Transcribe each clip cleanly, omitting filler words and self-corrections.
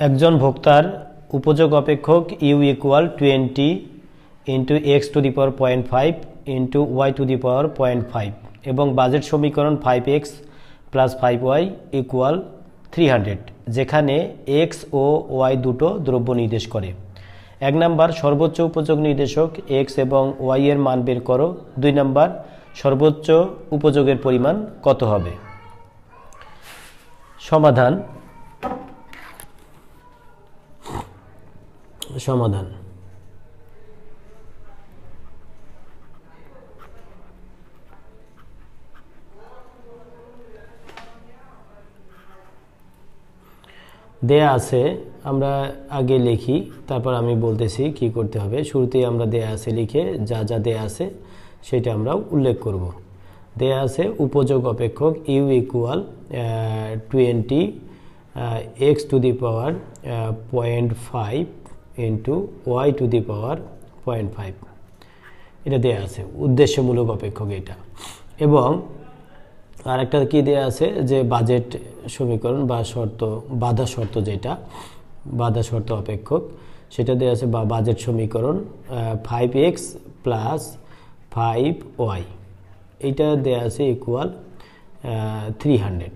একজন ভোক্তার উপযোগ অপেক্ষক U equal 20 into x to the power 0.5 into Y to the power 0.5 এবং বাজেট সমীকরণ 5x প্লাস 5y ইকুয়াল 300, যেখানে এক্স ও ওয়াই দুটো দ্রব্য নির্দেশ করে। 1 নাম্বার সর্বোচ্চ উপযোগ নির্দেশক এক্স এবং ওয়াই এর মান বের করো। 2 নাম্বার সর্বোচ্চ উপযোগের পরিমাণ কত হবে? সমাধান দেয়া আছে, আমরা আগে লিখি, তারপর আমি বলতেছি কি করতে হবে। শুরুতেই আমরা দেয়া আছে লিখে যা যা দেয়া আছে সেটা আমরা উল্লেখ করব। দেয়া আছে উপযোগ অপেক্ষক U equal 20 x to the power 0.5 into Y to the power 0.5, এটা দেয়া আছে উদ্দেশ্যমূলক অপেক্ষক এটা। এবং আর একটা কি দেয়া আছে যে বাজেট সমীকরণ বা শর্ত, বাধা শর্ত, যেটা বাধা শর্ত অপেক্ষক সেটা দেয়া আছে, বা বাজেট সমীকরণ 5x প্লাস 5y, এইটা দেয়া আছে ইকুয়াল 300।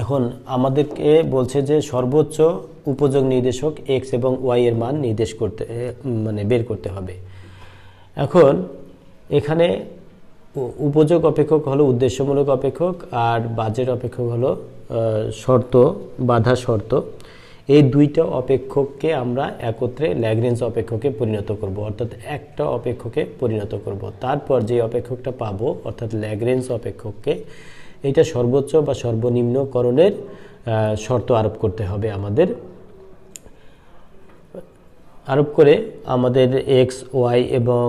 এখন আমাদেরকে বলছে যে সর্বোচ্চ উপযোগ নির্দেশক এক্স এবং ওয়াই এর মান নির্দেশ করতে, মানে বের করতে হবে। এখন এখানে উপযোগ অপেক্ষক হলো উদ্দেশ্যমূলক অপেক্ষক আর বাজেট অপেক্ষক হলো শর্ত, বাধা শর্ত। এই দুইটা অপেক্ষককে আমরা একত্রে ল্যাগ্রেঞ্জ অপেক্ষকে পরিণত করব, অর্থাৎ একটা অপেক্ষকে পরিণত করব। তারপর যে অপেক্ষকটা পাবো অর্থাৎ ল্যাগ্রেঞ্জ অপেক্ষককে, এটা সর্বোচ্চ বা সর্বনিম্নকরণের শর্ত আরোপ করতে হবে আমাদের। আরোপ করে আমাদের এক্স ওয়াই এবং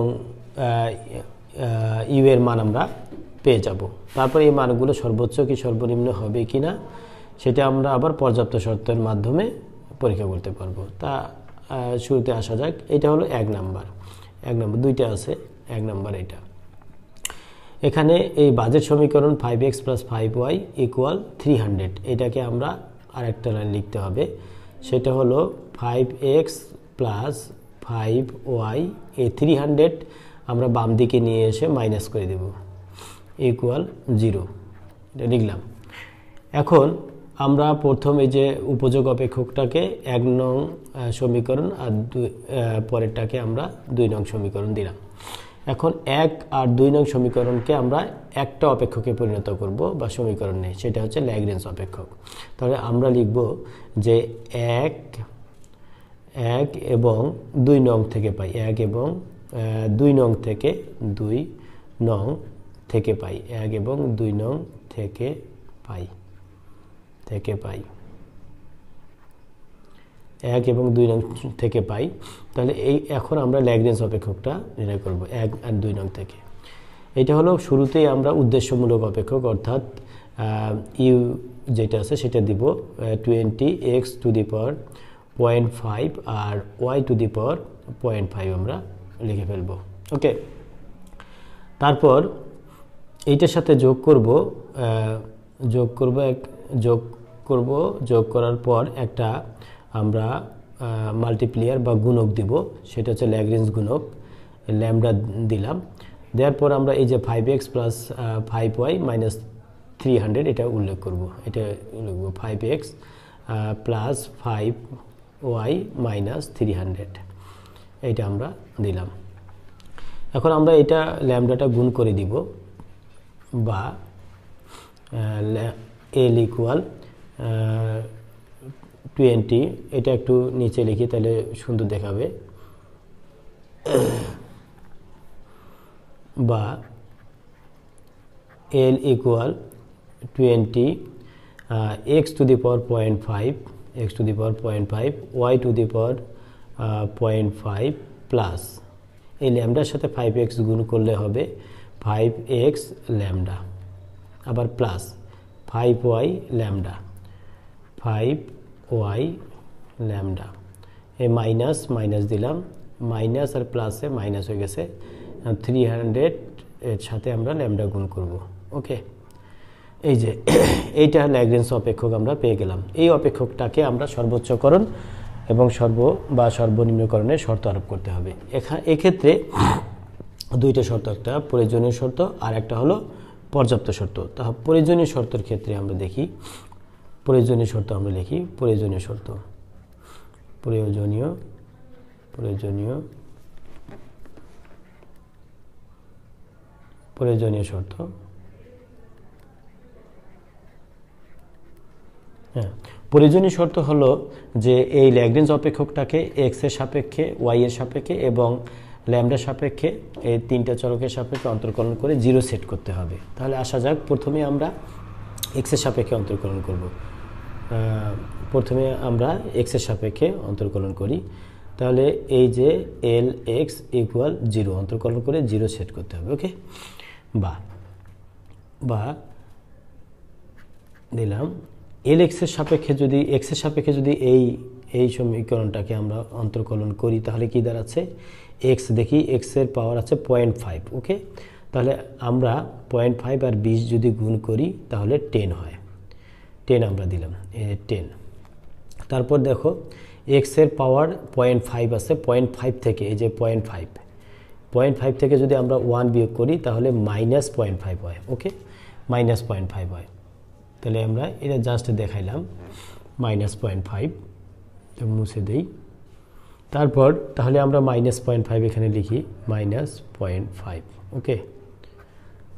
ইউ এর মান আমরা পেয়ে যাব। তারপর এই মানগুলো সর্বোচ্চ কি সর্বনিম্ন হবে কি না সেটা আমরা আবার পর্যাপ্ত শর্তের মাধ্যমে পরীক্ষা করতে পারবো। তা শুরুতে আসা যাক। এটা হলো 1 নাম্বার। 1 নাম্বার দুইটা আছে, 1 নাম্বার এটা। এখানে এই বাজেট সমীকরণ 5x প্লাস 5y ইকুয়াল 300, এটাকে আমরা আরেকটা লাইন লিখতে হবে, সেটা হলো 5x প্লাস 5y, এই 300 আমরা বাম দিকে নিয়ে এসে মাইনাস করে দেব, ইকুয়াল 0, এটা লিখলাম। এখন আমরা প্রথম এই যে উপযোগ অপেক্ষকটাকে 1 নং সমীকরণ আর পরেরটাকে আমরা 2 নং সমীকরণ দিলাম। এখন 1 আর 2 নং সমীকরণকে আমরা একটা অপেক্ষকে পরিণত করব বা সমীকরণ নেই, সেটা হচ্ছে ল্যাগ্রেঞ্জ অপেক্ষক। তাহলে আমরা লিখব যে 1 এবং 2 নং থেকে পাই, 1 এবং 2 নং থেকে 2 নং থেকে পাই, 1 এবং 2 নং থেকে পাই, 1 এবং 2 নং থেকে পাই। তাহলে এই এখন আমরা ল্যাগ্রেঞ্জ অপেক্ষকটা নির্ণয় করব 1 আর 2 নং থেকে। এটা হলো শুরুতেই আমরা উদ্দেশ্যমূলক অপেক্ষক, অর্থাৎ ইউ যেটা আছে সেটা দিব 20 এক্স টু দি পাওয়ার 0.5 আর ওয়াই টু দি পাওয়ার 0.5 আমরা লিখে ফেলবো। ওকে, তারপর এইটার সাথে যোগ করার পর একটা আমরা মাল্টিপ্লিয়ার বা গুণক দিব, সেটা হচ্ছে ল্যাগ্রেঞ্জ গুণক, ল্যামডা দিলাম। দেওয়ার পর আমরা এই যে 5x প্লাস 5y মাইনাস 300 এটা উল্লেখ করব, এটা লিখব 5x প্লাস 5y মাইনাস 300, এইটা আমরা দিলাম। এখন আমরা এটা ল্যামডাটা গুণ করে দিব, বা এল ইকুয়াল 20, এটা একটু নিচে লিখি তাহলে সুন্দর দেখাবে, বা L equal 20 x to the power 0.5 Y to the power 0.5 plus এই ল্যামডার সাথে 5x গুণ করলে হবে 5x ল্যামডা, আবার plus 5y lambda, 5y lambda, এই মাইনাস মাইনাস দিলাম, মাইনাস আর প্লাসে মাইনাস হয়ে গেছে, 300 এর সাথে আমরা ল্যামডা গুণ করব। ওকে, এই যে এইটা ল্যাগ্রেঞ্জ অপেক্ষক আমরা পেয়ে গেলাম। এই অপেক্ষকটাকে আমরা সর্বোচ্চকরণ এবং সর্বনিম্নকরণের শর্ত আরোপ করতে হবে। এক্ষেত্রে দুইটা শর্ত, একটা প্রয়োজনীয় শর্ত আর একটা হলো পর্যাপ্ত শর্ত। তা প্রয়োজনীয় শর্তের ক্ষেত্রে আমরা দেখি, প্রয়োজনীয় শর্ত আমরা লিখি, প্রয়োজনীয় শর্ত, প্রয়োজনীয় শর্ত। হ্যাঁ, প্রয়োজনীয় শর্ত হলো যে এই ল্যাগ্রেঞ্জ অপেক্ষকটাকে এক্স এর সাপেক্ষে, ওয়াই এর সাপেক্ষে এবং ল্যামডা সাপেক্ষে, এই তিনটা চলকের সাপেক্ষে অন্তর্কলন করে 0 সেট করতে হবে। তাহলে আসা যাক, প্রথমে আমরা এক্স এর সাপেক্ষে অন্তর্কলন করব। প্রথমে আমরা এক্স এর সাপেক্ষে অন্তর্কলন করি। তাহলে এই যে এল এক্স ইকুয়াল 0 অন্তর্কলন করে 0 সেট করতে হবে। ওকে, বা দিলাম এল এক্সের সাপেক্ষে যদি এই সমীকরণটাকে আমরা অন্তর্কলন করি তাহলে কি দাঁড়াচ্ছে, এক্স দেখি, এক্স এর পাওয়ার আছে 0.5। ওকে, তাহলে আমরা 0.5 আর 20 যদি গুণ করি তাহলে 10 হয়। 10 আমরা দিলাম, 10। তারপর দেখো এক্স এর পাওয়ার 0.5 আছে, 0.5 থেকে এই যে 0.5 থেকে যদি আমরা 1 বিয়োগ করি তাহলে -0.5 হয়। ওকে, -0.5 হয়। তাহলে আমরা এটা জাস্ট দেখাইলাম, -0.5 মুছে দেই। তারপর তাহলে আমরা -0.5 এখানে লিখি, -0.5। ওকে,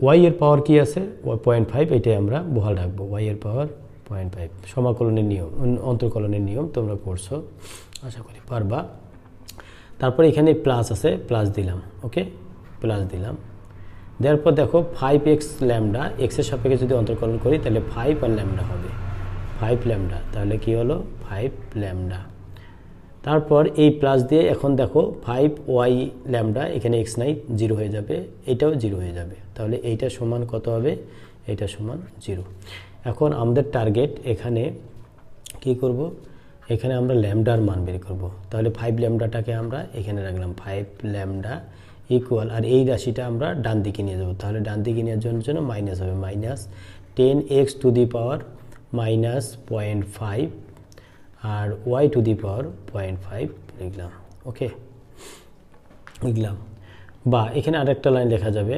ওয়াই এর পাওয়ার কি আছে, 0.5, এটাই আমরা বহাল রাখবো, ওয়াই এর পাওয়ার 0.5। সমাকলনের নিয়ম, অন্তর্কলনের নিয়ম তোমরা করছো, আশা করি পারবা। তারপর এখানে প্লাস আছে, প্লাস দিলাম। ওকে, প্লাস দিলাম, দেওয়ার পর দেখো 5x ল্যামডা, এক্সের সাপেক্ষে যদি অন্তর্কলন করি তাহলে 5 আর ল্যামডা হবে, 5 ল্যামডা। তাহলে কি হলো, 5 ল্যামডা। তারপর এই প্লাস দিয়ে এখন দেখো 5y ল্যামডা, এখানে x নাই, 0 হয়ে যাবে, এটাও 0 হয়ে যাবে। তাহলে এইটা সমান কত হবে, এটা সমান 0। এখন আমাদের টার্গেট এখানে কি করব, এখানে আমরা ল্যামডার মান বের করব। তাহলে 5 ল্যামডাটাকে আমরা এখানে রাখলাম, 5 ল্যামডা ইকুয়াল, আর এই রাশিটা আমরা ডান দিকে নিয়ে যাব। তাহলে ডান দিকে নেওয়ার জন্য মাইনাস হবে, -10x টু দি পাওয়ার -0.5 আর y টু দি পাওয়ার 0.5 লিখলাম। ওকে, লিখলাম। বা এখানে আরেকটা লাইন লেখা যাবে,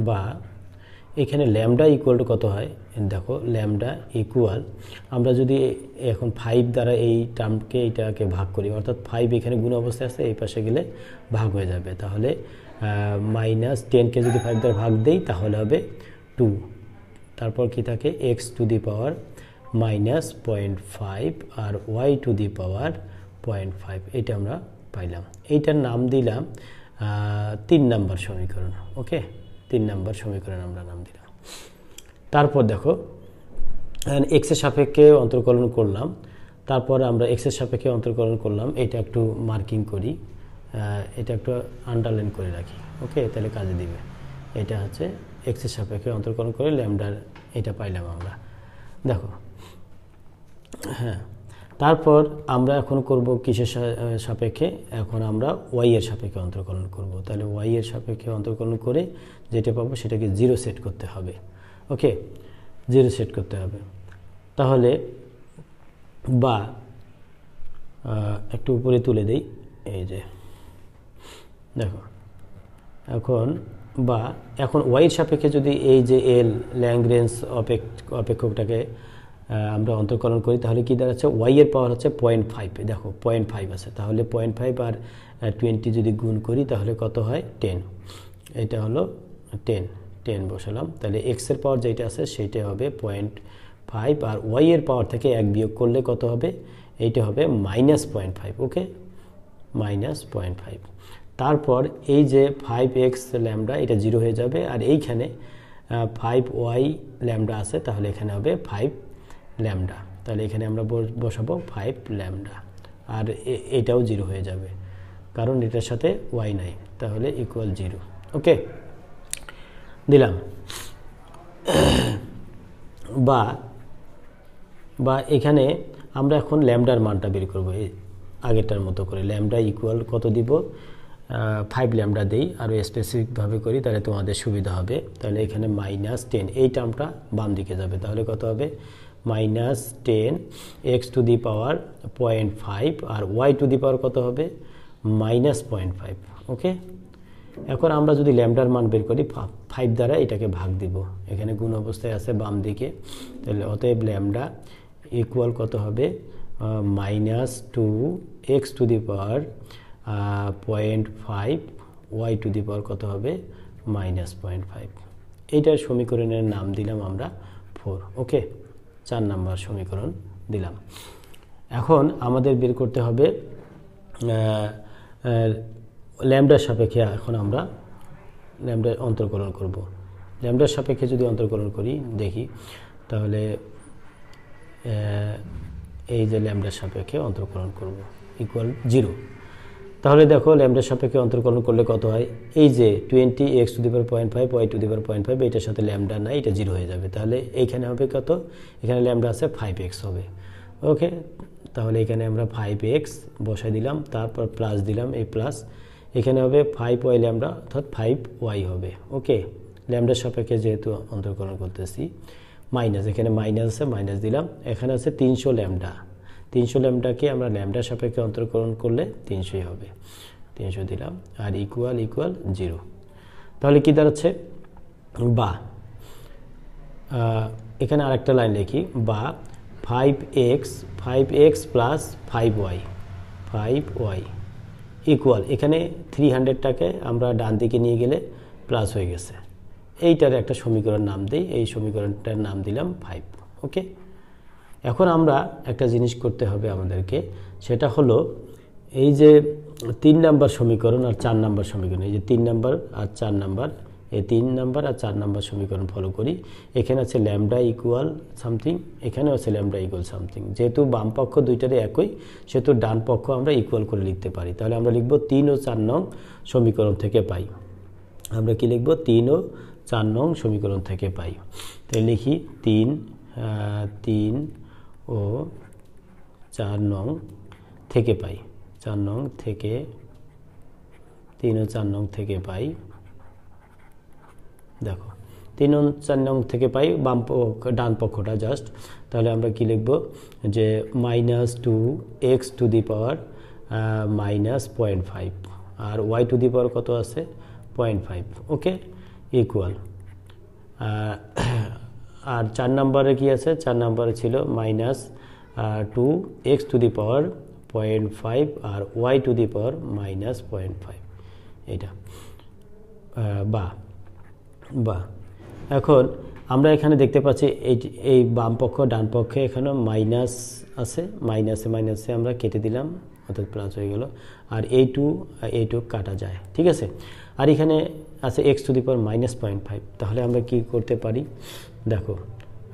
বা এখানে ল্যামডা ইকুয়াল টু কত হয়, দেখো ল্যামডা ইকুয়াল, আমরা যদি এখন 5 দ্বারা এই টার্মকে এইটাকে ভাগ করি, অর্থাৎ 5 এখানে গুণ অবস্থায় আছে, এই পাশে গেলে ভাগ হয়ে যাবে। তাহলে -10কে যদি 5 দ্বারা ভাগ দেই তাহলে হবে 2। তারপর কি থাকে, x টু দি পাওয়ার -0.5 আর y টু দি পাওয়ার 0.5, এটা আমরা পাইলাম। এইটার নাম দিলাম 3 নম্বর সমীকরণ। ওকে, 3 নম্বর সমীকরণ আমরা নাম দিলাম। তারপর দেখো এক্সের সাপেক্ষে অন্তর্কলন করলাম, তারপর আমরা এক্সের সাপেক্ষে অন্তর্কলন করলাম, এটা একটু মার্কিং করি, এটা একটু আন্ডারলাইন করে রাখি। ওকে, তাহলে কাজে দিবে। এটা হচ্ছে এক্সের সাপেক্ষে অন্তর্কলন করে ল্যামডার এটা পাইলাম আমরা, দেখো। হ্যাঁ, তারপর আমরা এখন করব কিসের সাপেক্ষে, এখন আমরা ওয়াই এর সাপেক্ষে অন্তর্কলন করব। তাহলে ওয়াই এর সাপেক্ষে অন্তর্কলন করে যেটা পাবো সেটাকে 0 সেট করতে হবে। ওকে, 0 সেট করতে হবে। তাহলে বা একটু উপরে তুলে দেই, এই যে দেখো, এখন ওয়াইয়ের সাপেক্ষে যদি এই যে এল ল্যাগ্রেঞ্জ অপেক্ষকটাকে আমরা অন্তর্কলন করি তাহলে কি দাঁড়াচ্ছে, ওয়াই এর পাওয়ার হচ্ছে 0.5, দেখো 0.5 আছে, তাহলে 0.5 আর 20 যদি গুণ করি তাহলে কত হয়, 10। এটা হলো 10 বসালাম। তাহলে এক্স এর পাওয়ার যেটা আছে সেইটা হবে 0.5, আর ওয়াই এর পাওয়ার থেকে 1 বিয়োগ করলে কত হবে, এইটা হবে -0.5। ওকে, -0.5। তারপর এই যে 5x ল্যামডা, এটা 0 হয়ে যাবে, আর এইখানে 5y ল্যামডা আছে, তাহলে এখানে হবে 5 ল্যামডা। তাহলে এখানে আমরা বসাবো 5 ল্যামডা, আর এটাও 0 হয়ে যাবে কারণ এটার সাথে y নাই, তাহলে ইকুয়াল 0। ওকে, দিলাম। বা এখানে আমরা এখন ল্যামডার মানটা বের করবো আগেরটার মতো করে। ল্যামডা ইকুয়াল কত দিব, 5 ল্যামডা দিই, আরও স্পেসিফিকভাবে করি তাহলে তোমাদের সুবিধা হবে। তাহলে এখানে -10 এই টার্মটা বাম দিকে যাবে, তাহলে কত হবে -10 x টু দি পাওয়ার 0.5 আর y টু দি পাওয়ার কত হবে -0.5। ওকে, এখন আমরা যদি ল্যামডার মান বের করি 5 দ্বারা এটাকে ভাগ দিব, এখানে গুণ অবস্থায় আছে বাম দিকে, তাহলে অতএব ল্যামডা ইকুয়াল কত হবে -2 x to the power 0.5 y to the power কত হবে -0.5। এইটার সমীকরণের নাম দিলাম আমরা 4। ওকে, 4 নাম্বার সমীকরণ দিলাম। এখন আমাদের বের করতে হবে ল্যামডার সাপেক্ষে। এখন আমরা ল্যামডা অন্তর্কলন করব। ল্যামডার সাপেক্ষে যদি অন্তর্কলন করি দেখি, তাহলে এই যে ল্যামডার সাপেক্ষে অন্তর্কলন করব ইকুয়াল 0। তাহলে দেখো ল্যামডার সাপেক্ষে অন্তর্কলন করলে কত হয়, এই যে 20 x to the power 0.5 y to the power 0.5 এটার সাথে ল্যামডা নাই, এটা 0 হয়ে যাবে। তাহলে এইখানে হবে কত, এখানে ল্যামডা আছে 5x হবে। ওকে, তাহলে এখানে আমরা 5x বসাই দিলাম, তারপর প্লাস দিলাম, এই প্লাস এখানে হবে 5y ল্যামডা অর্থাৎ 5y হবে। ওকে, ল্যামডার সাপেক্ষে যেহেতু অন্তর্কলন করতেছি, মাইনাস এখানে মাইনাস আছে, মাইনাস দিলাম। এখানে আছে 300 ল্যামডা, 300 ল্যামডাকে আমরা ল্যামডার সাপেক্ষে অন্তর্কলন করলে 300ই হবে, 300 দিলাম, আর ইকুয়াল 0। তাহলে কি দাঁড়াচ্ছে, বা এখানে আরেকটা লাইন লিখি, বা 5x প্লাস 5y ইকুয়াল, এখানে 300টাকে আমরা ডান দিকে নিয়ে গেলে প্লাস হয়ে গেছে, এইটার একটা সমীকরণ নাম দিই, এই সমীকরণটার নাম দিলাম 5। ওকে, এখন আমরা একটা জিনিস করতে হবে আমাদেরকে, সেটা হলো এই যে 3 নাম্বার সমীকরণ আর 4 নাম্বার সমীকরণ, এই যে 3 নাম্বার আর 4 নাম্বার, এই 3 নাম্বার আর 4 নাম্বার সমীকরণ ফলো করি। এখানে আছে ল্যামডা ইকুয়াল সামথিং, এখানেও আছে ল্যামডা ইকুয়াল সামথিং। যেহেতু বাম পক্ষ দুইটারই একই, সেহেতু ডান পক্ষ আমরা ইকুয়াল করে লিখতে পারি। তাহলে আমরা লিখব 3 ও 4 নং সমীকরণ থেকে পাই। আমরা কি লিখব, 3 ও 4 নং সমীকরণ থেকে পাই। তাই লিখি 3 ও 4 নং থেকে পাই, 4 নং থেকে, 3 ও 4 নং থেকে পাই। দেখো 3 ও 4 নং থেকে পাই বাম ডান পক্ষটা জাস্ট। তাহলে আমরা কি লিখব, যে -2x টু দি পাওয়ার -0.5 আর y টু দি পাওয়ার কত আছে 0.5। ওকে, ইকুয়াল, আর 4 নম্বরে কি আছে, 4 নম্বরে ছিল -2x টু দি পাওয়ার 0.5 আর y টু দি পাওয়ার -0.5। এটা বা এখন আমরা এখানে দেখতে পাচ্ছি এই বাম পক্ষ ডান পক্ষে এখানে মাইনাস আছে, মাইনাসে আমরা কেটে দিলাম, অর্থাৎ প্লাস হয়ে গেল, আর এই টু কাটা যায়, ঠিক আছে। আর এখানে আছে x টু দি পাওয়ার -0.5। তাহলে আমরা কি করতে পারি, দেখো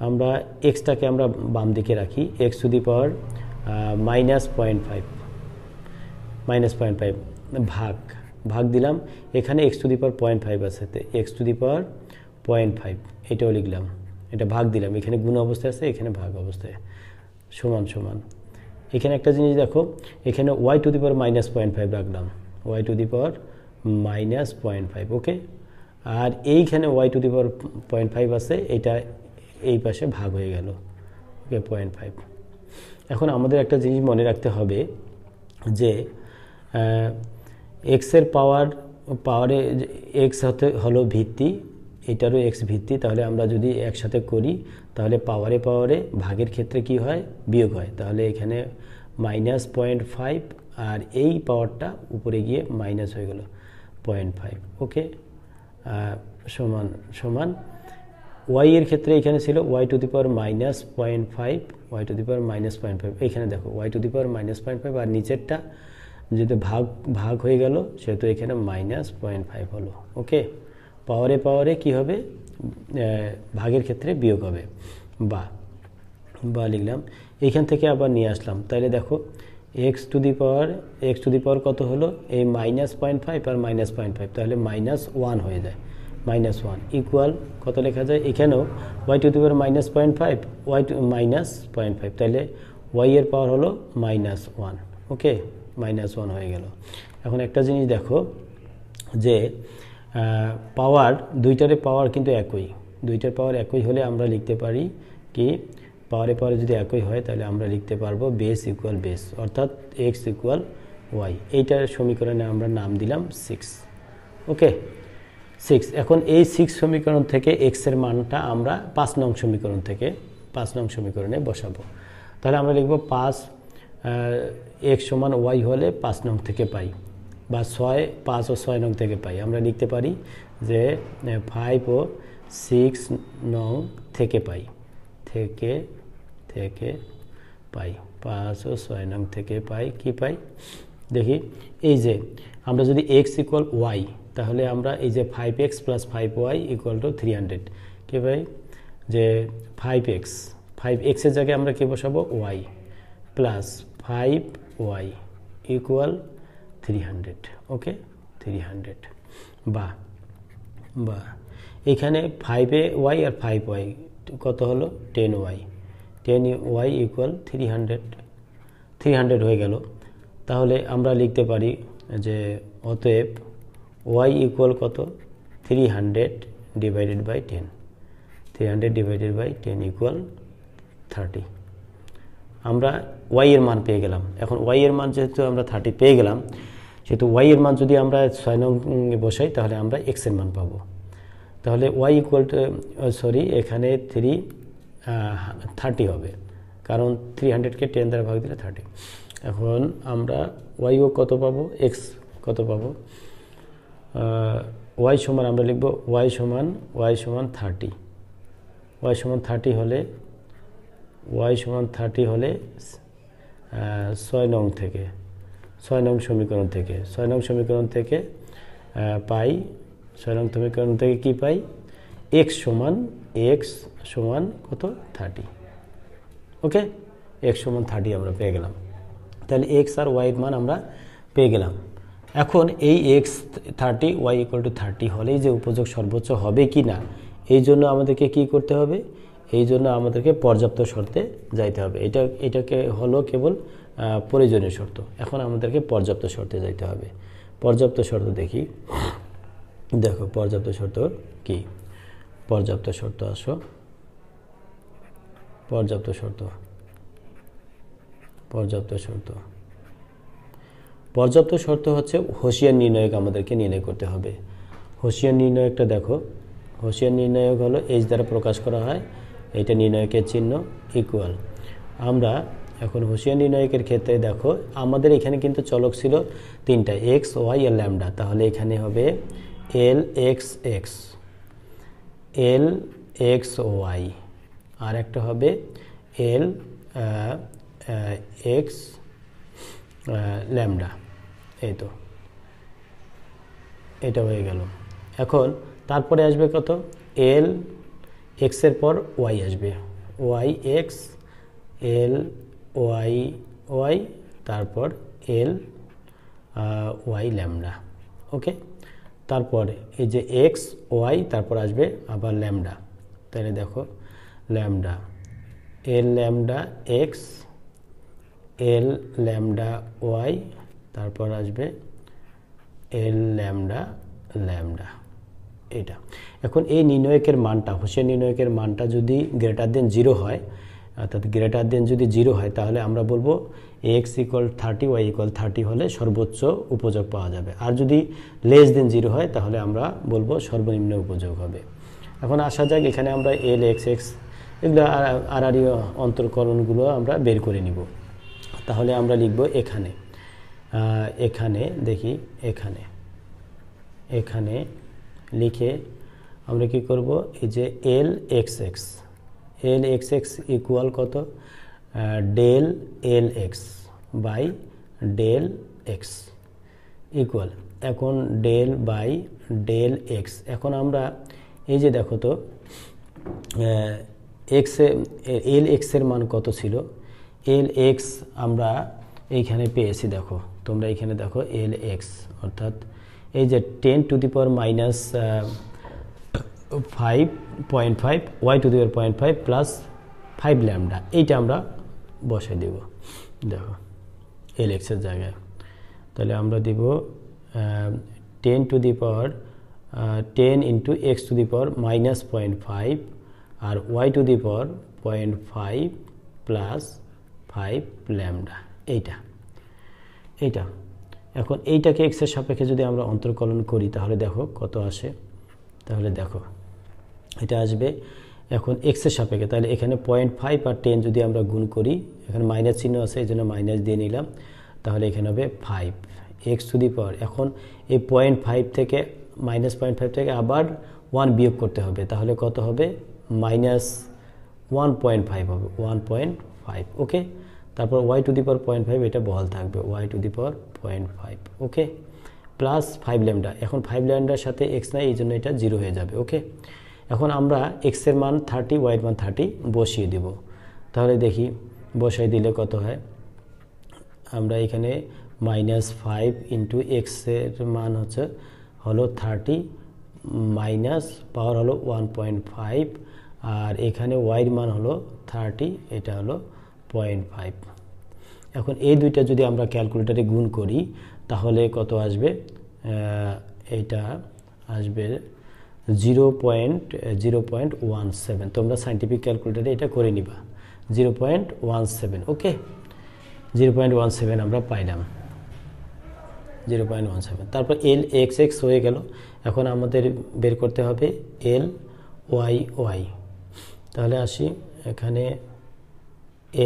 আমরা এক্সটাকে আমরা বাম দিকে রাখি, x টু দি পাওয়ার -0.5 ভাগ দিলাম, এখানে x টু দি পাওয়ার 0.5 আছে, x টু দি পাওয়ার 0.5 এটাও লিখলাম, এটা ভাগ দিলাম, এখানে গুণ অবস্থায় আছে, এখানে ভাগ অবস্থায়, সমান। এখানে একটা জিনিস দেখো, এখানে y টু দি পাওয়ার -0.5 রাখলাম, y টু দি পাওয়ার -0.5। ওকে, আর এইখানে y টু দি পাওয়ার 0.5 আছে, এটা এই পাশে ভাগ হয়ে গেল। ওকে, 0.5। এখন আমাদের একটা জিনিস মনে রাখতে হবে যে এক্সের পাওয়ারে এক্স হলো ভিত্তি, এটারও এক্স ভিত্তি। তাহলে আমরা যদি একসাথে করি তাহলে পাওয়ারে ভাগের ক্ষেত্রে কি হয়, বিয়োগ হয়। তাহলে এখানে -0.5 আর এই পাওয়ারটা উপরে গিয়ে মাইনাস হয়ে গেল 0.5। ওকে, সমান y এর ক্ষেত্রে এখানে ছিল y to the power -0.5, y to the power -0.5। এখানে দেখো y টু দি পাওয়ার -0.5 আর নিচেরটা যদি ভাগ হয়ে গেল, সেহেতু এখানে -0.5 হলো। ওকে, পাওয়ারে কি হবে, ভাগের ক্ষেত্রে বিয়োগ হবে, বা লিখলাম। এইখান থেকে আবার নিয়ে আসলাম, তাহলে দেখো x টু দি পাওয়ার কত হলো, এই -0.5 আর -0.5, তাহলে -1 হয়ে যায়, -1 ইকুয়াল কত লেখা যায়, এখানেও y to the power -0.5 y to -0.5, তাহলে y এর পাওয়ার হলো -1। ওকে, -1 হয়ে গেল। এখন একটা জিনিস দেখো যে পাওয়ার দুইটারে পাওয়ার কিন্তু একই, দুইটার পাওয়ার একই হলে আমরা লিখতে পারি কি পাওয়ারে পাওয়ারে যদি একই হয় তাহলে আমরা লিখতে পারবো বেস ইকুয়াল বেস, অর্থাৎ x ইকুয়াল ওয়াই। এইটার সমীকরণে আমরা নাম দিলাম 6। ওকে 6। এখন এই 6 সমীকরণ থেকে x এর মানটা আমরা 5 নং সমীকরণ থেকে 5 নং সমীকরণে বসাবো। তাহলে আমরা লিখব 5 x সমান y হলে 5 নং থেকে পাই, বা 5 ও 6 নং থেকে পাই। আমরা লিখতে পারি যে 5 ও 6 নং থেকে পাই, থেকে পাই 5 ও 6 নং থেকে পাই। কি পাই দেখি, এই যে আমরা যদি x ইকুয়াল ওয়াই, তাহলে আমরা এই যে 5x plus 5y equal to 300 কি পাই, যে 5x এর জায়গায় আমরা কি বসাবো y প্লাস 5y ইকুয়াল 300। ওকে 300 বা এখানে 5y আর 5y কত হলো 10y, 10y ইকুয়াল 300 হয়ে গেল। তাহলে আমরা লিখতে পারি যে অতএব y ইকুয়াল কত 300 divided by 10, 300 divided by 10 equal 30। আমরা y এর মান পেয়ে গেলাম। এখন y এর মান যেহেতু আমরা 30 পেয়ে গেলাম, সেহেতু y এর মান যদি আমরা 6 নং বসাই তাহলে আমরা x এর মান পাবো। তাহলে y ইকুয়াল টু এখানে 30 হবে, কারণ 300কে 10 দ্বারা ভাগ দিলে 30। এখন আমরা y ও কত পাবো, x কত পাবো, y সমান আমরা লিখব y সমান 30, y সমান 30 হলে 6 নং থেকে 6 নং সমীকরণ থেকে পাই, 6 নং সমীকরণ থেকে কি পাই, x সমান কত 30। ওকে x সমান 30 আমরা পেয়ে গেলাম। তাহলে x আর y এর মান আমরা পেয়ে গেলাম। এখন এই x 30 y ইকুয়াল টু 30 হলেই যে উপযোগ সর্বোচ্চ হবে কি না, এই জন্য আমাদেরকে কি করতে হবে, এই জন্য আমাদেরকে পর্যাপ্ত শর্তে যাইতে হবে। এটাকে হলো কেবল প্রয়োজনীয় শর্ত। এখন আমাদেরকে পর্যাপ্ত শর্তে যাইতে হবে। পর্যাপ্ত শর্ত দেখি, দেখো পর্যাপ্ত শর্ত কি, পর্যাপ্ত শর্ত আসো, পর্যাপ্ত শর্ত হচ্ছে হোসিয়ার নির্ণায়ক আমাদেরকে নির্ণয় করতে হবে। হোসিয়ার নির্ণায়কটা দেখো, হোসিয়ার নির্ণায়ক হলো h দ্বারা প্রকাশ করা হয়, এটা নির্ণায়কের চিহ্ন ইকুয়াল। আমরা এখন হোসিয়ার নির্ণায়কের ক্ষেত্রে দেখো আমাদের এখানে কিন্তু চলক ছিল 3টা, x y আর ল্যামডা। তাহলে এখানে হবে lx y, আর একটা হবে lx ল্যামডা। এই তো এটা হয়ে গেল। এখন তারপরে আসবে কত, l x এর পর y আসবে, y x l y তারপর l y ল্যামডা। ওকে তারপর এই যে x y তারপর আসবে আবার ল্যামডা। তাহলে দেখো lambda l lambda x l lambda y তারপর আসবে l ল্যামডা ল্যামডা। এটা এখন এই নির্ণায়কের মানটা, হোসিয়ার নির্ণায়কের মানটা যদি গ্রেটার দেন 0 হয়, অর্থাৎ গ্রেটার দেন যদি 0 হয়, তাহলে আমরা বলবো x ইকুয়াল 30 y ইকুয়াল 30 হলে সর্বোচ্চ উপযোগ পাওয়া যাবে। আর যদি লেস দেন 0 হয় তাহলে আমরা বলবো সর্বনিম্ন উপযোগ হবে। এখন আসা যাক, এখানে আমরা l x x এগুলো আড়াআড়ি অন্তর্কলনগুলো আমরা বের করে নিব। তাহলে আমরা লিখব এখানে দেখি, এখানে লিখে আমরা কি করব, এই যে lxx ইকুয়াল কত, del lx by del X equal, এখন ডেল বাই ডেল এক্স। এখন আমরা এই যে দেখো তো lx এর মান কত ছিল, lx আমরা এইখানে পেয়েছি। দেখো তোমরা এখানে দেখো lx অর্থাৎ এই যে 10 to the power minus 5.5 y to the power 0.5 plus 5 lambda, এইটা আমরা বসাই দেব। দেখো lx এর জায়গায় তাহলে আমরা দিব 10 to the power 10 into x to the power minus 0.5 আর Y to the power 0.5 plus 5 lambda. এইটা এখন এইটাকে এক্সের সাপেক্ষে যদি আমরা অন্তর্কলন করি তাহলে দেখো কত আসে। তাহলে দেখো এটা আসবে এখন এক্সের সাপেক্ষে, তাহলে এখানে 0.5 আর 10 যদি আমরা গুণ করি, এখানে মাইনাস চিহ্ন আছে এই জন্য মাইনাস দিয়ে নিলাম, তাহলে এখানে হবে 5 এক্স টু দি পাওয়ার। এখন এই 0.5 থেকে মাইনাস 0.5 থেকে আবার 1 বিয়োগ করতে হবে, তাহলে কত হবে মাইনাস 1.5 হবে 1.5। ওকে, তারপর ওয়াই টু দি পাওয়ার 0.5 এটা বহাল থাকবে Y to the power 0.5। Okay, plus 5 lambda. এখন 5 ল্যামডার সাথে এক্স নাই এই জন্য এটা 0 হয়ে যাবে। ওকে, এখন আমরা এক্সের মান 30 ওয়াইয়ের মান 30 বসিয়ে দিব। তাহলে দেখি বসাই দিলে কত হয়। আমরা এখানে -5 ইন্টু এক্সের মান হলো 30 মাইনাস পাওয়ার হলো 1.5 আর এখানে ওয়াইয়ের মান হলো 30, এটা হলো 0.5। এখন এই দুইটা যদি আমরা ক্যালকুলেটরে গুণ করি তাহলে কত আসবে, এটা আসবে 0.17। তোমরা সায়েন্টিফিক ক্যালকুলেটরে এটা করে নিবা 0.17। ওকে, 0.17 আমরা পাইলাম 0.17। তারপর এল এক্স এক্স হয়ে গেল। এখন আমাদের বের করতে হবে এল ওয়াই ওয়াই। তাহলে আসি এখানে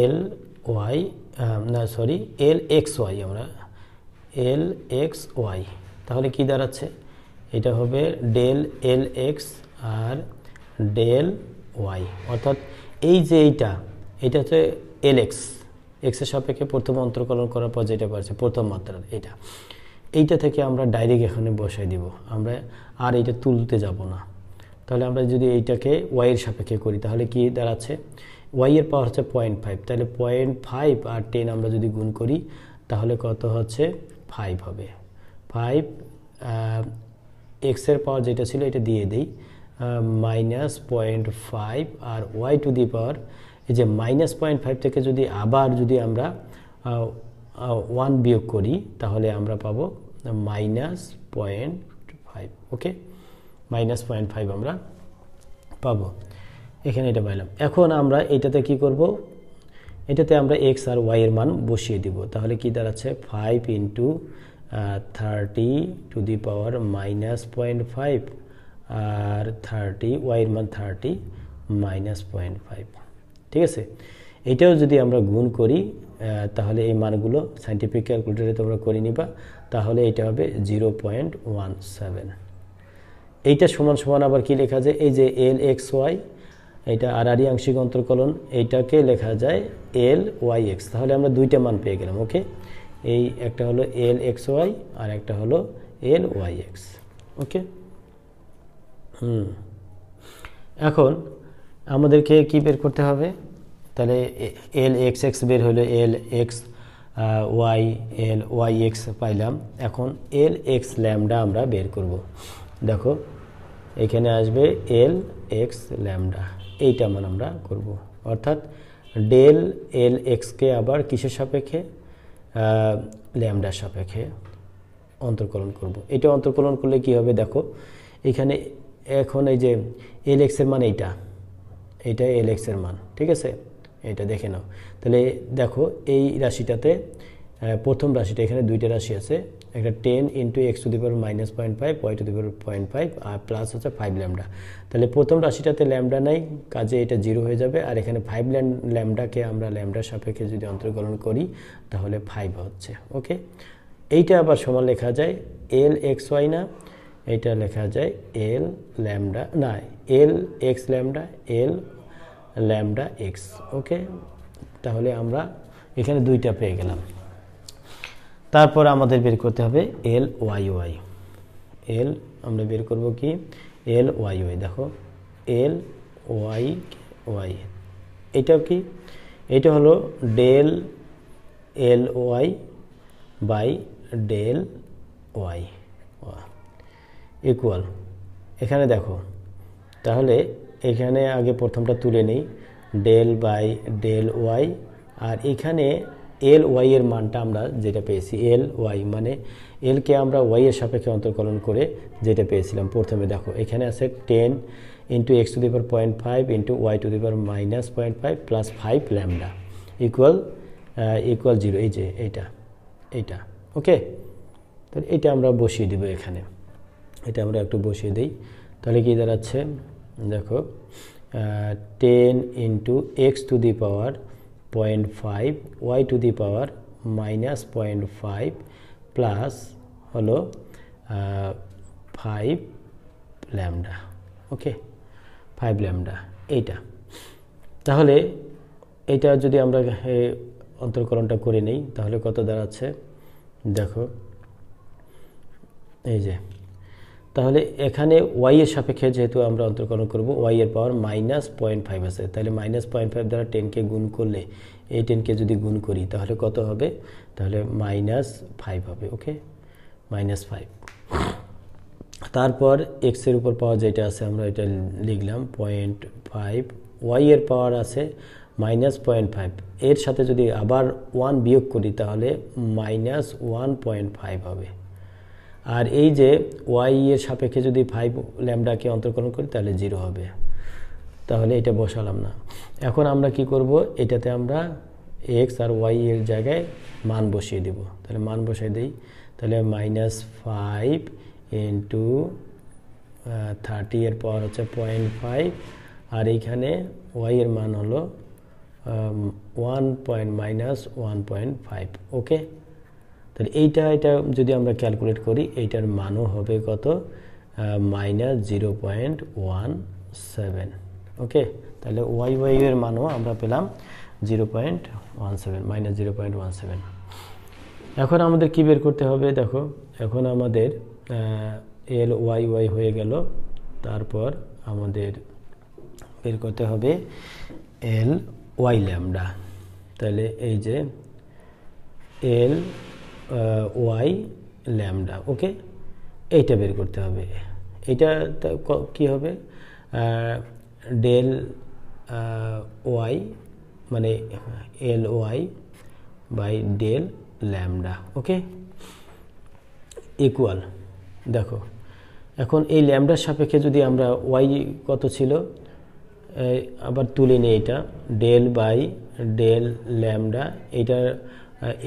L Y L x Y, আমরা এল এক্স ওয়াই তাহলে কি দাঁড়াচ্ছে, এটা হবে ডেল এল এক্স আর ডেল ওয়াই। অর্থাৎ এই যে এইটা হচ্ছে এল এক্স, এক্সের সাপেক্ষে প্রথম অন্তর্কলন করার পর যেটা পাচ্ছে প্রথম মাত্রার এইটা থেকে আমরা ডাইরেক্ট এখানে বসাই দিব, আমরা আর এটা তুলতে যাব না। তাহলে আমরা যদি এইটাকে ওয়াইয়ের সাপেক্ষে করি তাহলে কি দাঁড়াচ্ছে, ওয়াইয়ের পাওয়ার হচ্ছে 0.5, তাহলে 0.5 আর 10 আমরা যদি গুণ করি তাহলে কত হচ্ছে 5 হবে। 5 এক্সের পাওয়ার যেটা ছিল এটা দিয়ে দিই -0.5 আর ওয়াই টু দি পাওয়ার এই যে -0.5 থেকে যদি আমরা 1 বিয়োগ করি তাহলে আমরা পাবো -0.5। ওকে, -0.5 আমরা পাবো, এখানে এটা পাইলাম। এখন আমরা এটাতে কি করব, এটাতে আমরা এক্স আর ওয়াই এর মান বসিয়ে দিব। তাহলে কি দাঁড়াচ্ছে 5 ইন্টু 30 টু দি পাওয়ার -0.5 আর 30 ওয়াই এর মান 30 -0.5। ঠিক আছে, এটাও যদি আমরা গুণ করি তাহলে এই মানগুলো সায়েন্টিফিক ক্যালকুলেটরে তোমরা করে নিবা, তাহলে এটা হবে 0.17। এইটা সমান সমান আবার কি লেখা যায়, এই যে এল এক্স ওয়াই এটা আড়াআড়ি আংশিক অন্তর্কলন, এইটাকে লেখা যায় এল ওয়াই এক্স। তাহলে আমরা দুইটা মান পেয়ে গেলাম। ওকে, এই একটা হলো এল এক্স ওয়াই আর একটা হলো এল ওয়াই এক্স। ওকে, এখন আমাদেরকে কি বের করতে হবে, তাহলে এল এক্স এক্স বের হলো L x y L y x পাইলাম। এখন এল এক্স ল্যামডা আমরা বের করব। দেখো এখানে আসবে এল এক্স ল্যামডা, এইটা মান আমরা করব। অর্থাৎ ডেল এল এক্সকে আবার কিসের সাপেক্ষে, ল্যামডার সাপেক্ষে অন্তর্কলন করব। এটা অন্তর্কলন করলে কি হবে দেখো, এখানে এখন এই যে এল এক্সের মান এইটা এল এক্সের মান, ঠিক আছে, এটা দেখে নাও। তাহলে দেখো এই রাশিটাতে প্রথম রাশিটা এখানে দুইটা রাশি আছে, একটা 10 into x to the power -0.5 Y to the power 0.5 আর প্লাস হচ্ছে 5 ল্যামডা। তাহলে প্রথম রাশিটাতে ল্যামডা নাই, কাজে এটা 0 হয়ে যাবে। আর এখানে 5 ল্যামডাকে আমরা ল্যামডার সাপেক্ষে যদি অন্তর্কলন করি তাহলে 5 হচ্ছে। ওকে, এইটা আবার সমান লেখা যায় এল এক্স ওয়াই, না এইটা লেখা যায় এল ল্যামডা, না এল এক্স ল্যামডা এল ল্যামডা এক্স। ওকে, তাহলে আমরা এখানে দুইটা পেয়ে গেলাম। তারপর আমাদের বের করতে হবে এল ওয়াই ওয়াই। এল আমরা বের করব কি, এল ওয়াই ওয়াই। দেখো এল ওয়াই ওয়াই, এটাও কি, এটা হলো del L Y by del Y equal, এখানে দেখো তাহলে এখানে আগে প্রথমটা তুলে নেই, ডেল বাই ডেল ওয়াই, আর এখানে এল ওয়াই এর মানটা আমরা যেটা পেয়েছি, এল ওয়াই মানে এলকে আমরা ওয়াই এর সাপেক্ষে অন্তর্কলন করে যেটা পেয়েছিলাম। প্রথমে দেখো এখানে আছে 10 into x to the power 0.5 into Y to the power minus 0.5 plus 5 lambda equal 0। এই যে এইটা ওকে। তো এটা আমরা বসিয়ে দিব এখানে, এটা আমরা একটু বসিয়ে দিই। তাহলে কি দাঁড়াচ্ছে দেখো 10 into x to the power 0.5 Y to the power minus 0.5 plus হলো 5 ল্যামডা ওকে, 5 ল্যামডা এইটা। তাহলে এইটা যদি আমরা অন্তর্কলনটা করে নেই তাহলে কত দাঁড়াচ্ছে দেখো, এই যে তাহলে এখানে ওয়াই এর সাপেক্ষে যেহেতু আমরা অন্তর্কলন করব, ওয়াই এর পাওয়ার মাইনাস 0.5 আছে, তাহলে মাইনাস 0.5 দ্বারা 10কে গুণ করলে, এই 10কে যদি গুণ করি তাহলে কত হবে, তাহলে -5 হবে ওকে, -5। তারপর এক্স এর উপর পাওয়ার যেটা আছে আমরা এটা লিখলাম 0.5, ওয়াই এর পাওয়ার আছে -0.5, এর সাথে যদি আবার 1 বিয়োগ করি তাহলে -1.5 হবে। আর এই যে ওয়াই এর সাপেক্ষে যদি 5 ল্যামডাকে অন্তর্কলন করি তাহলে 0 হবে। তাহলে এটা বসালাম না। এখন আমরা কি করব, এটাতে আমরা এক্স আর ওয়াই এর জায়গায় মান বসিয়ে দেব। তাহলে মান বসাই দেই, তাহলে -5 ইন্টু 30 এর পাওয়ার হচ্ছে 0.5, আর এইখানে ওয়াই এর মান হলো -1.5 ওকে। তাহলে এটা যদি আমরা ক্যালকুলেট করি এইটার মানও হবে কত, -0.17 ওকে। তাহলে ওয়াই এর মানও আমরা পেলাম 0.17, -0.17। এখন আমাদের কি বের করতে হবে দেখো, এখন আমাদের এল ওয়াই হয়ে গেল, তারপর আমাদের বের করতে হবে এল ওয়াই ল্যামডা। তাহলে এই যে এল ওয়াই ল্যামডা ওকে, এইটা বের করতে হবে। এটা কি হবে, ডেল ওয়াই মানে L Y by del lambda okay, equal. দেখো এখন এই ল্যামডার সাপেক্ষে যদি আমরা ওয়াই কত ছিল আবার তুলে নিই, এটা ডেল বাই ডেল ল্যামডা, এটার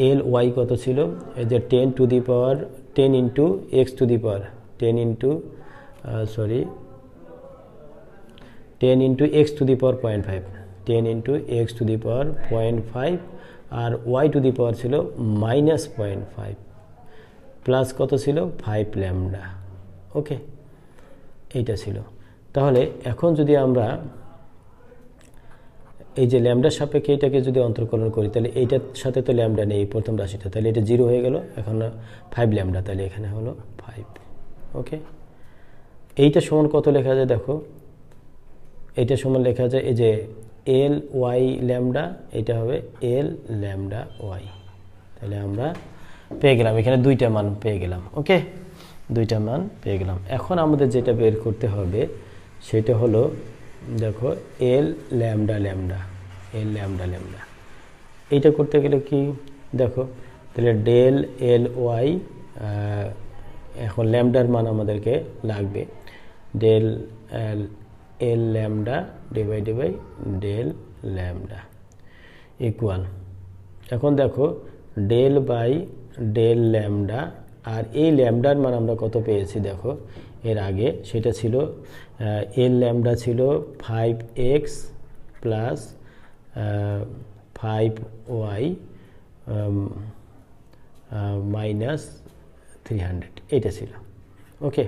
এল ওয়াই কত ছিল, এই যে 10 to the power 10 into x to the power 10 into x to the power 0.5, 10 into x to the power 0.5, আর ওয়াই টু দি পাওয়ার ছিল -0.5 প্লাস কত ছিল 5 ল্যামডা ওকে, এইটা ছিল। তাহলে এখন যদি আমরা এই যে ল্যামডার সাপেক্ষে এটাকে যদি অন্তর্কলন করি তাহলে এইটার সাথে তো ল্যামডা নেই প্রথম রাশিটা, তাহলে এটা 0 হয়ে গেল। এখন 5 ল্যামডা, তাহলে এখানে হলো 5 ওকে। এইটা সমান কত লেখা যায় দেখো, এইটা সমান লেখা যায় এই যে এল ওয়াই ল্যামডা, এটা হবে এল ল্যামডা ওয়াই। তাহলে আমরা পেয়ে গেলাম এখানে দুইটা মান পেয়ে গেলাম ওকে, দুইটা মান পেয়ে গেলাম। এখন আমাদের যেটা বের করতে হবে সেটা হলো দেখো এল ল্যামডা ল্যামডা, এইটা করতে গেলে কি দেখো, তাহলে ডেল এল ওয়াই, এখন ল্যামডার মান আমাদেরকে লাগবে del L lambda divided by del lambda equal. এখন দেখো ডেল বাই ডেল ল্যামডা, আর এই ল্যামডার মান আমরা কত পেয়েছি দেখো, এর আগে সেটা ছিল এল ল্যামডা ছিল 5x প্লাস 5y মাইনাস 300, এটা ছিল ওকে।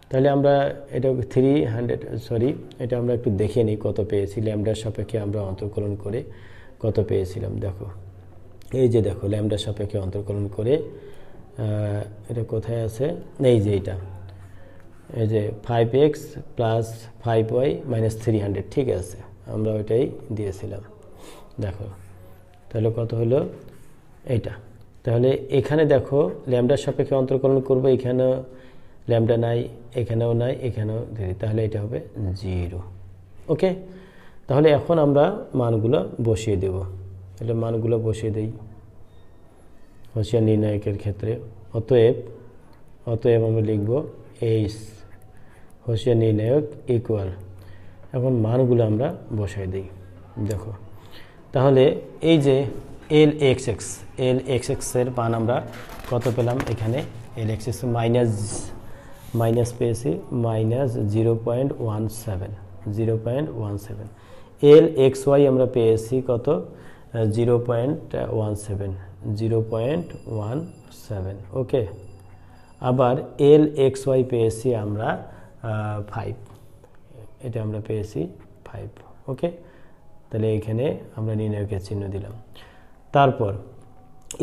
তাহলে আমরা এটা 300 এটা আমরা একটু দেখে নিই কত পেয়েছি ল্যামডার সাপেক্ষে আমরা অন্তর্কলন করে কত পেয়েছিলাম। দেখো এই যে দেখো ল্যামডার সাপেক্ষে অন্তর্কলন করে এটা কোথায় আছে, এই যে এটা, এই যে 5x প্লাস 5y মাইনাস 300, ঠিক আছে আমরা ওইটাই দিয়েছিলাম। দেখো তাহলে কত হলো এইটা। তাহলে এখানে দেখো ল্যামডার সাপেক্ষে অন্তর্কলন করব, এখানেও ল্যামডা নাই, এখানেও নাই, এখানেও ধরি, তাহলে এটা হবে 0 ওকে। তাহলে এখন আমরা মানগুলো বসিয়ে দেব, তাহলে মানগুলো বসিয়ে দিই। হোসিয়ার নির্ণায়কের ক্ষেত্রে। অতএব আমরা লিখব এইচ হোসিয়ার নির্ণায়ক ইকুয়াল, এখন মানগুলো আমরা বসাই দিই। দেখো তাহলে এই যে এল এক্স এক্স এর মান আমরা কত পেলাম, এখানে এল এক্স এক্স মাইনাস পেয়েছি -0.17 এল এক্স ওয়াই আমরা পেয়েছি কত 0.17 ওকে। আবার এল এক্স ওয়াই পেয়েছি আমরা 5, এটা আমরা পেয়েছি 5 ওকে। তাহলে এখানে আমরা নির্ণায়কের চিহ্ন দিলাম। তারপর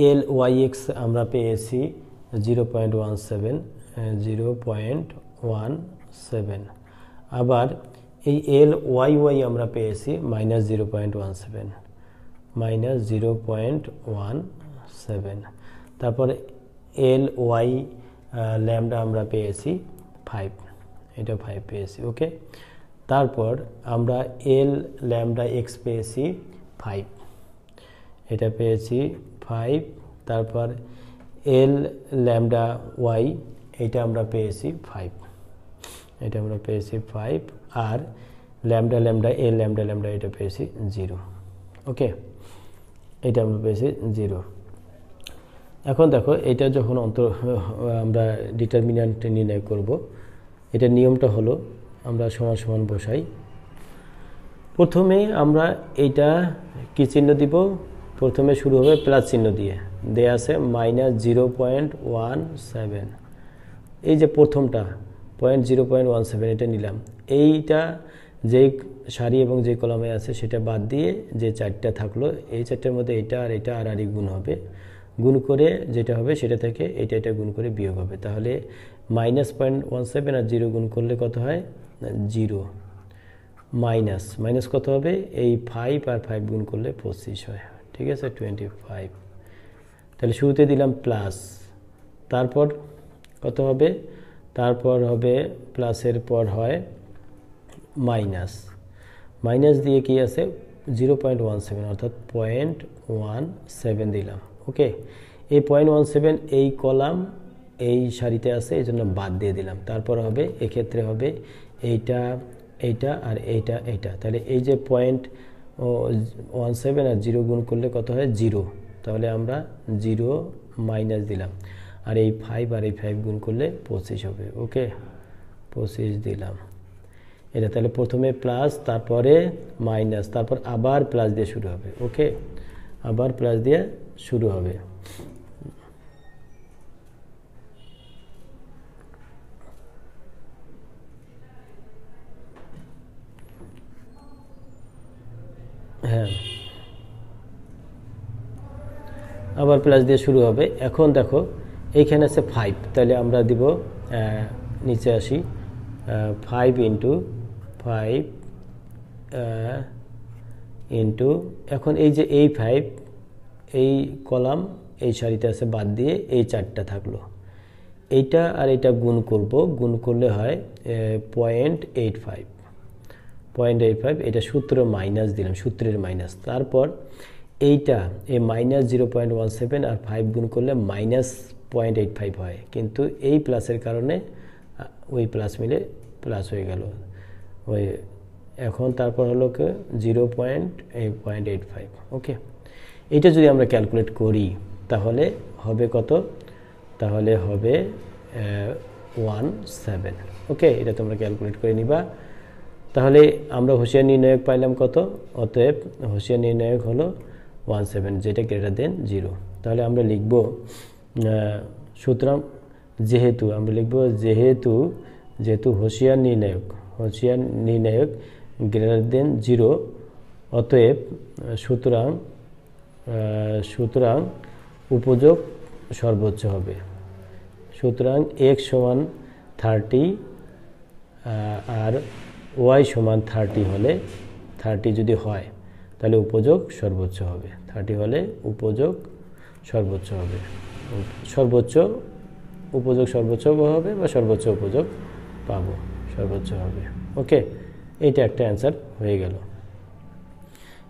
এল ওয়াই এক্স আমরা পেয়েছি 0.17 আবার এই এল ওয়াই ওয়াই আমরা পেয়েছি -0.17 তারপর এল ওয়াই ল্যামডা আমরা পেয়েছি 5, এটা 5 পেয়েছি ওকে। তারপর আমরা এল ল্যামডা এক্স পেয়েছি 5, এটা পেয়েছি 5। তারপর এল ল্যামডা ওয়াই এটা আমরা পেয়েছি 5, এটা আমরা পেয়েছি 5। আর ল্যামডা এল ল্যামডা এটা পেয়েছি 0 ওকে, এটা আমরা পেয়েছি 0। এখন দেখো এটা যখন আমরা ডিটারমিন্যান্ট নির্ণয় করব, এটা নিয়মটা হলো আমরা সমান সমান বসাই। প্রথমে আমরা এইটা কি চিহ্ন দিব, প্রথমে শুরু হবে প্লাস চিহ্ন দিয়ে, দেয়া আছে -0.17 এই যে প্রথমটা 0.17 এটা নিলাম। এইটা যেই সারি এবং যে কলামে আছে সেটা বাদ দিয়ে যে চারটা থাকলো, এই চারটার মধ্যে এটা আর এটা আর গুণ হবে, গুণ করে যেটা হবে সেটা থেকে এটা গুণ করে বিয়োগ হবে। তাহলে -0.17 আর 0 গুণ করলে কত হয় 0, মাইনাস কত হবে এই 5 আর 5 গুণ করলে 25 হয়, ঠিক আছে 25। তাহলে শুরুতে দিলাম প্লাস, তারপর কত হবে, তারপর হবে প্লাসের পর হয় মাইনাস দিয়ে কি আছে 0.17 অর্থাৎ 0.17 দিলাম ওকে। এই 0.17 এই কলাম এই সারিতে আছে, এই জন্য বাদ দিয়ে দিলাম। তারপর হবে এক্ষেত্রে হবে এইটা আর এইটা। তাহলে এই যে 0.17 আর 0 গুণ করলে কত হয় 0, তাহলে আমরা 0 মাইনাস দিলাম। আর এই 5 আর এই 5 গুণ করলে 25 হবে ওকে, 25 দিলাম এটা। তাহলে প্রথমে প্লাস, তারপরে মাইনাস, তারপর আবার প্লাস দিয়ে শুরু হবে ওকে, আবার প্লাস দিয়ে শুরু হবে। হ্যাঁ, আবার প্লাস দিয়ে শুরু হবে। এখন দেখো এইখানে আছে 5, তাহলে আমরা দিব নিচে আসি 5 ইন্টু এখন এই যে এই 5 এই কলাম এই সারিতে আছে বাদ দিয়ে এই চারটা থাকলো, এইটা আর এটা গুণ করব, গুণ করলে হয় 0.85, এটা সূত্র মাইনাস দিলাম, সূত্রের মাইনাস। তারপর এইটা এই -0.17 আর 5 গুণ করলে -0.85 হয়, কিন্তু এই প্লাসের কারণে ওই প্লাস মিলে প্লাস হয়ে গেল ওই। এখন তারপর হলো কি 0.85 ওকে। এটা যদি আমরা ক্যালকুলেট করি তাহলে হবে কত, তাহলে হবে 17 ওকে। এটা তোমরা ক্যালকুলেট করে নিবা। তাহলে আমরা হোসিয়ার নির্ণায়ক পাইলাম কত, অতএব হোসিয়ার নির্ণায়ক হলো 17 যেটা গ্রেটার দেন 0। তাহলে আমরা লিখব সুতরাং আমরা লিখব যেহেতু হোসিয়ার নির্ণায়ক গ্রেটার দেন 0, অতএব সুতরাং উপযোগ সর্বোচ্চ হবে। সুতরাং x সমান 30 আর y সমান 30 হলে, 30 যদি হয় তাহলে উপযোগ সর্বোচ্চ হবে, 30 হলে উপযোগ সর্বোচ্চ হবে, উপযোগ সর্বোচ্চ হবে বা সর্বোচ্চ উপযোগ পাবো, সর্বোচ্চ হবে ওকে। এইটা একটা অ্যান্সার হয়ে গেল,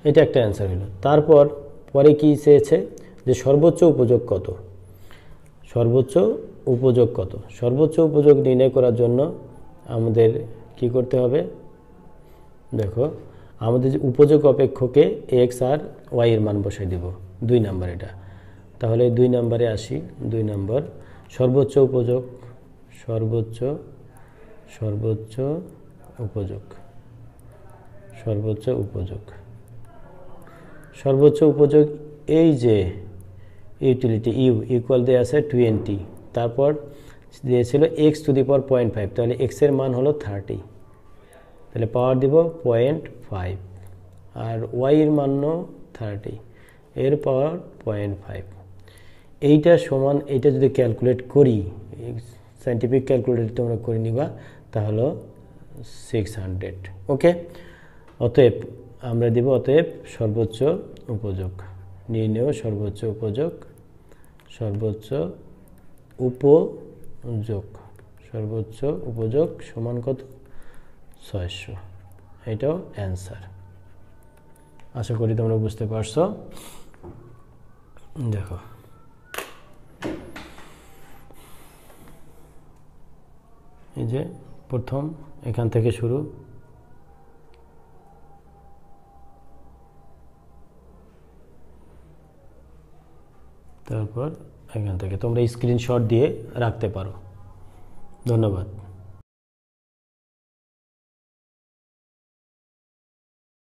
এটা একটা অ্যান্সার হলো। তারপর পরে কি চেয়েছে যে সর্বোচ্চ উপযোগ কত, সর্বোচ্চ উপযোগ কত? সর্বোচ্চ উপযোগ নির্ণয় করার জন্য আমাদের কি করতে হবে? দেখো, আমাদের যে উপযোগ অপেক্ষকে এক্স আর ওয়াই এর মান বসাই দিব 2 নাম্বার এটা। তাহলে 2 নাম্বারে আসি। 2 নাম্বার সর্বোচ্চ উপযোগ, সর্বোচ্চ উপযোগ, সর্বোচ্চ উপযোগ এই যে ইউটিলিটি ইউ ইকুয়াল দেওয়া আছে 20, তারপর দিয়েছিল এক্স টু দি পাওয়ার 0.5, তাহলে এক্স এর মান হলো 30, তাহলে পাওয়ার দিব 0.5, আর ওয়াই এর মান 30, এর পাওয়ার 0.5। এইটা সমান, এইটা যদি ক্যালকুলেট করি, সায়েন্টিফিক ক্যালকুলেটর তোমরা করে নিবা, তাহলে 600। ওকে, অতএব আমরা দিব সর্বোচ্চ উপযোগ নির্ণয়, সর্বোচ্চ উপযোগ সমান কত? 600। এটাও অ্যান্সার। আশা করি তোমরা বুঝতে পারছো। দেখো, এই যে প্রথম এখান থেকে শুরু, তারপর এখান থেকে তোমরা স্ক্রিনশট দিয়ে রাখতে পারো। ধন্যবাদ।